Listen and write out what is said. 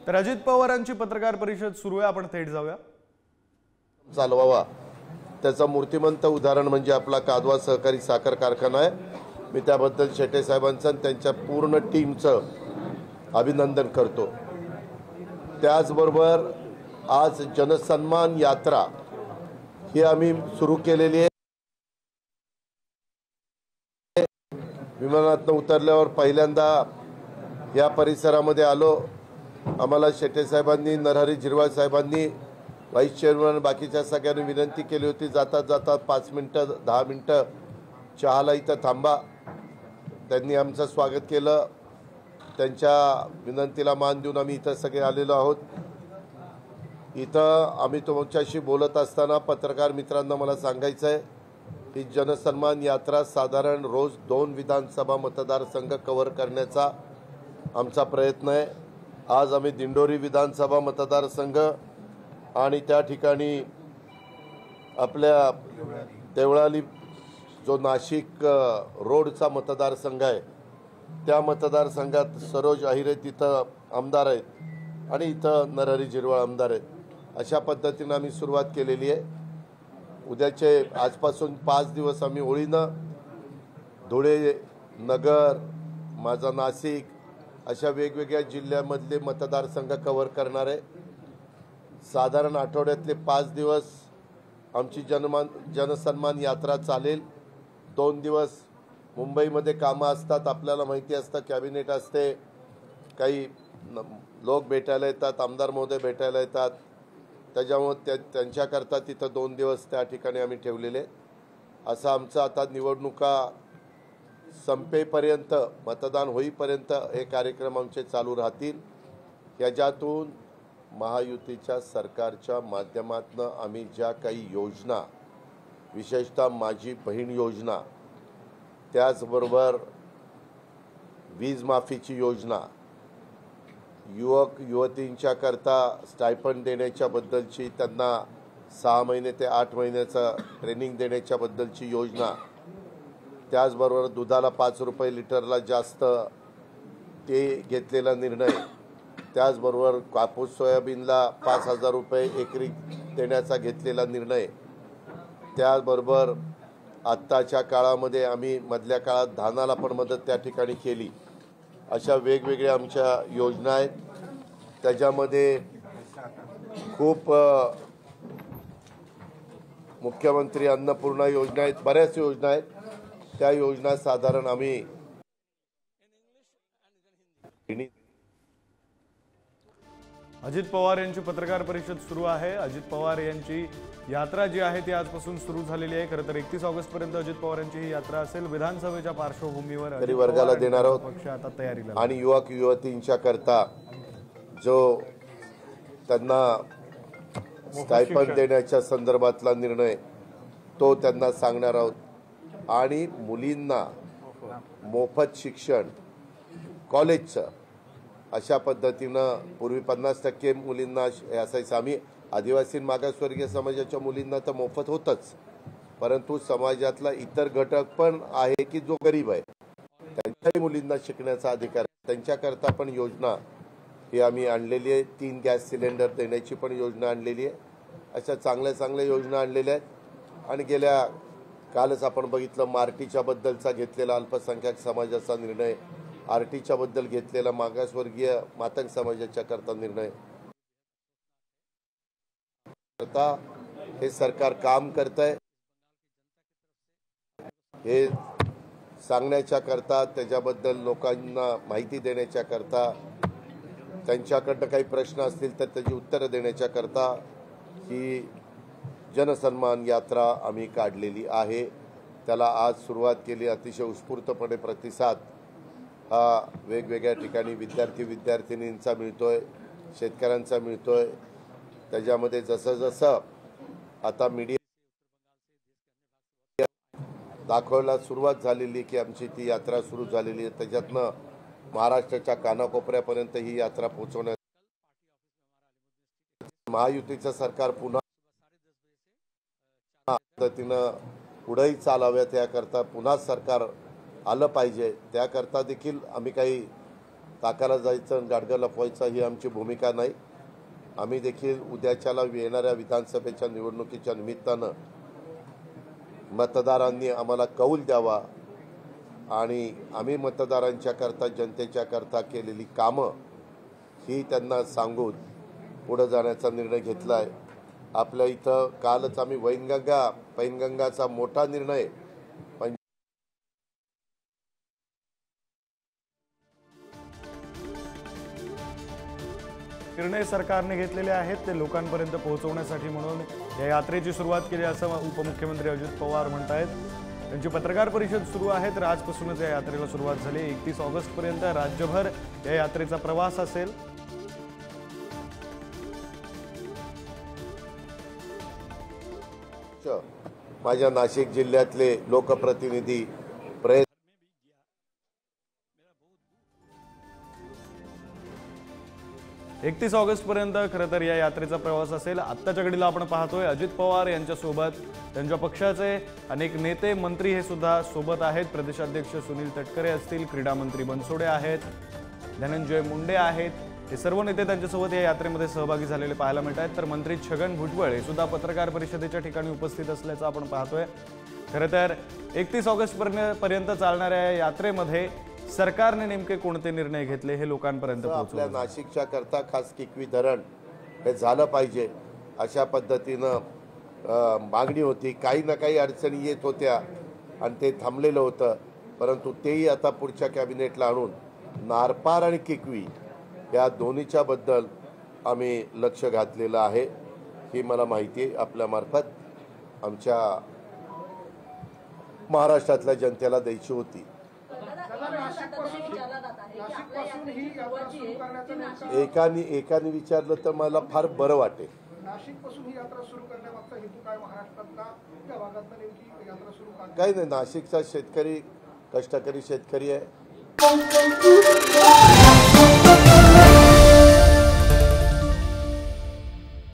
तर अजित पवारांची पत्रकार परिषद सुरू आहे, आपण थेट जाऊया। चालवावा त्याचं मूर्तिमंत उदाहरण म्हणजे आपला कादवा सहकारी साखर कारखाना आहे। मी त्याबद्दल शेटे साहेबांचं आणि त्यांच्या पूर्ण टीमचं अभिनंदन करतो। त्याचबरोबर आज जनसन्मान यात्रा ही आम्ही सुरू केलेली आहे। विमानातून उतरल्यावर पहिल्यांदा या परिसरामध्ये आलो। आम्हाला शेटे साहेबांनी, नरहरी झिरवाळ साहेबांनी, व्हाईस चेअरमन, बाकीच्या सगळ्यांनी विनंती केली होती, जातात जातात 5 मिनिटं 10 मिनिटं चहाला इथं थांबा। त्यांनी आमचं स्वागत केलं। त्यांच्या विनंतीला मान देऊन आम्ही इथं सगळे आलेलो आहोत। इथं आम्ही तुमच्याशी बोलत असताना पत्रकार मित्रांना मला सांगायचं आहे की जनसन्मान यात्रा साधारण रोज 2 विधानसभा मतदारसंघ कव्हर करण्याचा आमचा प्रयत्न आहे। आज आम्ही दिंडोरी विधानसभा मतदारसंघ आणि त्या ठिकाणी आपल्या देवळाली जो नाशिक रोडचा मतदारसंघ आहे त्या मतदारसंघात सरोज अहिरे तिथं आमदार आहेत आणि इथं नरहरी झिरवाळ आमदार आहेत। अशा पद्धतीने आम्ही सुरुवात केलेली आहे। उद्याचे आजपासून 5 दिवस आम्ही ओळीनं धुळे, नगर, माझा नाशिक अशा वेगवेगळ्या जिल्ह्यामधले मतदारसंघ कव्हर करणार आहे। साधारण आठवड्यातले 5 दिवस आमची जनसन्मान यात्रा चालेल। 2 दिवस मुंबईमध्ये कामं असतात, आपल्याला माहिती असतं, कॅबिनेट असते, काही लोक भेटायला येतात, आमदार महोदय भेटायला येतात, त्याच्यामुळे त्यांच्याकरता तिथं 2 दिवस त्या ठिकाणी आम्ही ठेवलेले। असं आमचं आता निवडणुका संपेपर्यंत, मतदान होईपर्यंत हे कार्यक्रम आमचे चालू राहतील। याच्यातून महायुतीच्या सरकारच्या माध्यमातून आम्ही ज्या काही योजना, विशेषतः माझी बहीण योजना, त्याचबरोबर वीज माफीची योजना, युवक युवतींच्या करता स्टायपंड देण्याच्या बद्दलची, त्यांना 6 महिने ते 8 महिन्याचं ट्रेनिंग देण्याच्या बद्दलची योजना, त्याचबरोबर दुधाला 5 रुपये लिटरला जास्त ते घेतलेला निर्णय, त्याचबरोबर कापूस सोयाबीनला 5,000 रुपये एकरी देण्याचा घेतलेला निर्णय, त्याचबरोबर आत्ताच्या काळामध्ये आम्ही मधल्या काळात धानाला पण मदत त्या ठिकाणी केली। अशा वेगवेगळ्या आमच्या योजना आहेत। त्याच्यामध्ये खूप मुख्यमंत्री अन्नपूर्णा योजना आहेत, बऱ्याच योजना आहेत। त्या योजना साधारण आम्ही अजित पवार यांची पत्रकार परिषद सुरू आहे। अजित पवार यांची यात्रा जी आहे ती आजपासून सुरू झालेली आहे। खरं तर 31 ऑगस्ट पर्यंत अजित पवारांची ही यात्रा असेल। विधानसभेच्या पार्श्वभूमीवर तरी वर्गाला देणार आहोत पक्ष आता तयारीला आणि युवक युवतींच्या करता जो त्यांना स्टायपंड देण्याच्या संदर्भातला निर्णय तो त्यांना सांगणार आहोत। आणि मुलींना मोफत शिक्षण कॉलेजचं अशा पद्धतीनं पूर्वी 50% मुलींना असायचं। आम्ही आदिवासी मागासवर्गीय समाजाच्या मुलींना तर मोफत होतच, परंतु समाजातला इतर घटक पण आहे की जो गरीब आहे त्यांच्याही मुलींना शिकण्याचा अधिकार, त्यांच्याकरता पण योजना ही आम्ही आणलेली आहे। 3 गॅस सिलेंडर देण्याची पण योजना आणलेली आहे। अशा चांगल्या चांगल्या योजना आणलेल्या आहेत। आणि गेल्या कालच आपण बघितलं मार्टीच्या बद्दलचा घेतलेला अल्पसंख्याक समाजाचा निर्णय, आरटीच्या बद्दल घेतलेला मागासवर्गीय मातंग समाजाच्या करता निर्णय, हे सरकार काम करतंय हे सांगण्याच्या करता, त्याच्याबद्दल लोकांना माहिती देण्याच्या करता, त्यांच्याकडनं काही प्रश्न असतील तर त्याची उत्तरं देण्याच्या करता ही जनसन्मान यात्रा आम्ही काढलेली आहे। त्याला आज सुरुवात केली। अतिशय उत्स्फूर्तपणे प्रतिसाद हा वेगवेगळ्या ठिकाणी विद्यार्थिनींचा मिळतोय, शेतकऱ्यांचा मिळतोय। त्याच्यामध्ये जसं जसं आता मीडिया दाखवायला सुरुवात झालेली की आमची ती यात्रा सुरू झालेली आहे, त्याच्यातनं महाराष्ट्राच्या कानाकोपऱ्यापर्यंत ही यात्रा पोहोचवण्यात महायुतीचं सरकार पुन्हा पद्धतीनं पुढेही चालाव्यात याकरता पुन्हा सरकार आलं पाहिजे, त्याकरता देखील आम्ही काही ताकाला जायचं आणि गाडगं लपवायचं ही आमची भूमिका नाही. आम्ही देखील उद्याच्याला येणाऱ्या विधानसभेच्या निवडणुकीच्या निमित्तानं मतदारांनी आम्हाला कौल द्यावा आणि आम्ही मतदारांच्या करता जनतेच्या करता केलेली कामं ही त्यांना सांगून पुढे जाण्याचा निर्णय घेतला आहे. आपल्या इथं कालच आम्ही पैनगंगाचा मोठा निर्णय सरकारने घेतलेले आहेत ते लोकांपर्यंत पोहोचवण्यासाठी म्हणून या यात्रेची सुरुवात केली असं उपमुख्यमंत्री अजित पवार म्हणतायत. त्यांची पत्रकार परिषद सुरू आहे तर आजपासूनच या यात्रेला सुरुवात झाली. 31 ऑगस्टपर्यंत राज्यभर या यात्रेचा प्रवास असेल. माझ्या नाशिक जिल्ह्यातले लोकप्रतिनिधी 31 ऑगस्टपर्यंत खरं तर या यात्रेचा प्रवास असेल. आत्ताच्या घडीला आपण पाहतोय अजित पवार यांच्यासोबत त्यांच्या पक्षाचे अनेक नेते मंत्री हे सुद्धा सोबत आहेत. प्रदेशाध्यक्ष सुनील तटकरे असतील, क्रीडा मंत्री बनसोडे आहेत, धनंजय मुंडे आहेत. हे सर्व नेते त्यांच्यासोबत या यात्रेमध्ये सहभागी झालेले पाहायला मिळत आहेत. तर मंत्री छगन भुजबळ हे सुद्धा पत्रकार परिषदेच्या ठिकाणी उपस्थित असल्याचं आपण पाहतोय. खरं तर 31 ऑगस्टपर्यंत चालणाऱ्या या यात्रेमध्ये सरकारने नेमके कोणते निर्णय घेतले हे लोकांपर्यंत आपल्या नाशिकच्या करता खास किकवी धरण हे झालं पाहिजे अशा पद्धतीनं मागणी होती. काही ना काही अडचणी येत होत्या आणि ते थांबलेलं होतं. परंतु तेही आता पुढच्या कॅबिनेटला आणून नारपार आणि किकवी या दोन्हीच्या बद्दल आम्ही लक्ष घातलेलं आहे. ही मला माहिती आहे आपल्यामार्फत आमच्या महाराष्ट्रातल्या जनतेला द्यायची होती. एकाने विचारलं तर मला फार बरं वाटेल. नाशिकपासून ही यात्रा सुरू करण्यामागचा हेतू काय महाराष्ट्रातला त्या भागातला नेमकी यात्रा सुरू काही नाही. नाशिकचा शेतकरी कष्टकरी शेतकरी आहे.